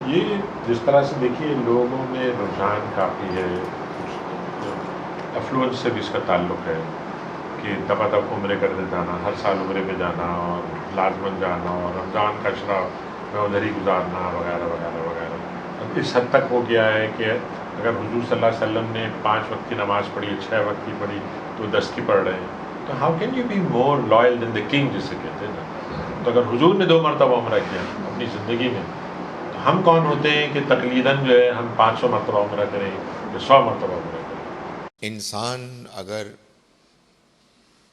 یہ جس طرح سے دیکھیے لوگوں میں رجحان کافی ہے، کچھ افلوئنس سے بھی اس کا تعلق ہے کہ دبا دب عمرے کرتے جانا، ہر سال عمرے پہ جانا اور لازمن جانا اور رمضان کا عشرہ میں ادھر ہی گزارنا وغیرہ وغیرہ وغیرہ۔ اب اس حد تک ہو گیا ہے کہ اگر حضور صلی اللہ علیہ وسلم نے 5 وقت کی نماز پڑھی، 6 وقت کی پڑھی، تو 10 کی پڑھ رہے ہیں، تو how can you be more loyal than the king جسے کہتے ہیں نا۔ تو اگر حضور نے 2 مرتبہ عمرہ کیا اپنی زندگی میں، تو ہم کون ہوتے ہیں کہ تقلیداً جو ہے ہم 500 مرتبہ عمرہ کریں یا 100 مرتبہ عمرہ کریں۔ انسان اگر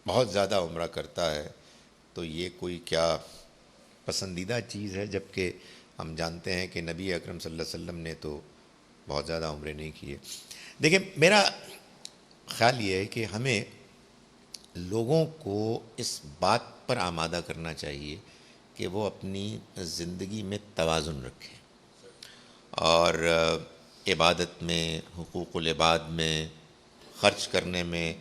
بہت زیادہ عمرہ کرتا ہے تو یہ کوئی کیا پسندیدہ چیز ہے، جبکہ ہم جانتے ہیں کہ نبی اکرم صلی اللہ علیہ وسلم نے تو بہت زیادہ عمرے نہیں کیے۔ دیکھیں، میرا خیال یہ ہے کہ ہمیں لوگوں کو اس بات پر آمادہ کرنا چاہیے کہ وہ اپنی زندگی میں توازن رکھیں اور عبادت میں، حقوق العباد میں، خرچ کرنے میں،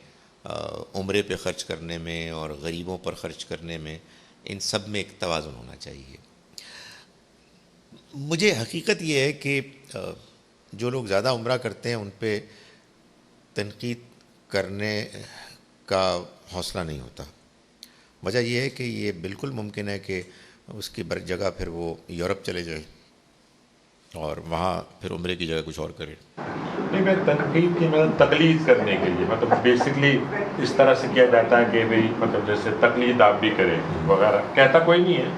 عمرے پہ خرچ کرنے میں اور غریبوں پر خرچ کرنے میں، ان سب میں ایک توازن ہونا چاہیے۔ مجھے حقیقت یہ ہے کہ جو لوگ زیادہ عمرہ کرتے ہیں ان پہ تنقید کرنے کا حوصلہ نہیں ہوتا۔ وجہ یہ ہے کہ یہ بالکل ممکن ہے کہ اس کی جگہ پھر وہ یورپ چلے جائے اور وہاں پھر عمرے کی جگہ کچھ اور کرے۔ نہیں، میں تنقید کی مطلب تقلید کرنے کے لیے، مطلب بیسکلی اس طرح سے کیا جاتا ہے کہ بھئی مطلب جیسے تقلید آپ بھی کریں وغیرہ، کہتا کوئی نہیں ہے،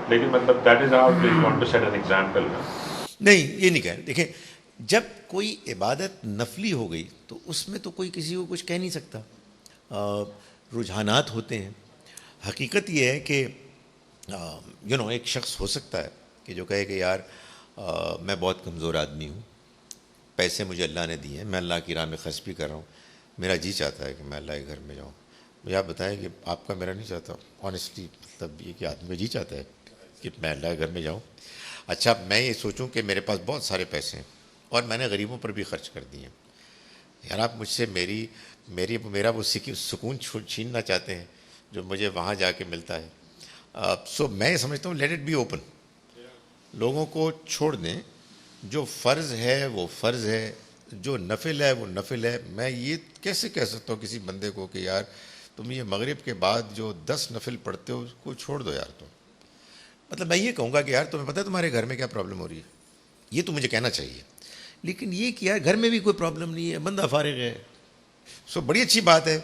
لیکن مطلب that is how they want to set an example. نہیں، یہ نہیں کہہ، دیکھیں جب کوئی عبادت نفلی ہو گئی تو اس میں تو کوئی کسی کو کچھ کہہ نہیں سکتا، رجحانات ہوتے ہیں۔ حقیقت یہ ہے کہ ایک شخص ہو سکتا ہے کہ جو کہے کہ یار میں بہت کمزور آدمی ہوں، پیسے مجھے اللہ نے دیے ہیں، میں اللہ کی راہ میں خرچ بھی کر رہا ہوں، میرا جی چاہتا ہے کہ میں اللہ کے گھر میں جاؤں۔ مجھے آپ بتائیں کہ آپ کا میرا نہیں چاہتا، آنیسٹلی مطلب یہ کہ آدمی کا جی چاہتا ہے کہ میں اللہ کے گھر میں جاؤں۔ اچھا، میں یہ سوچوں کہ میرے پاس بہت سارے پیسے ہیں اور میں نے غریبوں پر بھی خرچ کر دیے ہیں، یار آپ مجھ سے میرا وہ سکون چھیننا چاہتے ہیں جو مجھے وہاں جا کے ملتا ہے۔ سو میں سمجھتا ہوں لیٹ اٹ بی اوپن، لوگوں کو چھوڑ دیں، جو فرض ہے وہ فرض ہے، جو نفل ہے وہ نفل ہے۔ میں یہ کیسے کہہ سکتا ہوں کسی بندے کو کہ یار تم یہ مغرب کے بعد جو 10 نفل پڑھتے ہو اس کو چھوڑ دو یار تم۔ مطلب میں یہ کہوں گا کہ یار تمہیں پتہ ہے تمہارے گھر میں کیا پرابلم ہو رہی ہے، یہ تو مجھے کہنا چاہیے، لیکن یہ کہ یار گھر میں بھی کوئی پرابلم نہیں ہے، بندہ فارغ ہے، سو بڑی اچھی بات ہے،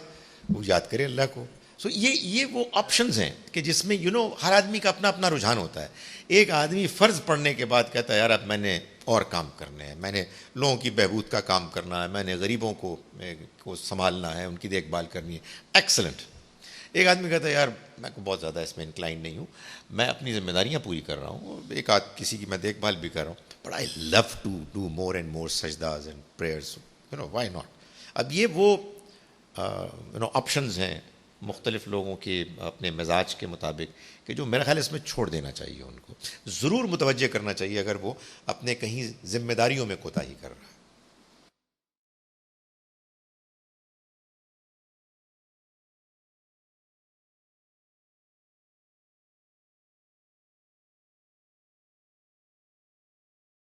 وہ یاد کرے اللہ کو۔ سو یہ وہ آپشنز ہیں کہ جس میں ہر آدمی کا اپنا اپنا رجحان ہوتا ہے۔ ایک آدمی فرض پڑھنے کے بعد کہتا ہے یار اب میں نے اور کام کرنے ہیں، میں نے لوگوں کی بہبود کا کام کرنا ہے، میں نے غریبوں کو سنبھالنا ہے، ان کی دیکھ بھال کرنی ہے، ایکسلنٹ۔ ایک آدمی کہتا ہے یار میں کو بہت زیادہ اس میں انکلائن نہیں ہوں، میں اپنی ذمہ داریاں پوری کر رہا ہوں، ایک کسی کی میں دیکھ بھال بھی کر رہا ہوں، but I love to do more and more سجداز اینڈ پریئرس، وائی ناٹ۔ اب یہ وہ آپشنز ہیں مختلف لوگوں کے اپنے مزاج کے مطابق کہ جو میرا خیال ہے اس میں چھوڑ دینا چاہیے، ان کو ضرور متوجہ کرنا چاہیے اگر وہ اپنے کہیں ذمہ داریوں میں کوتاہی کر رہا ہے۔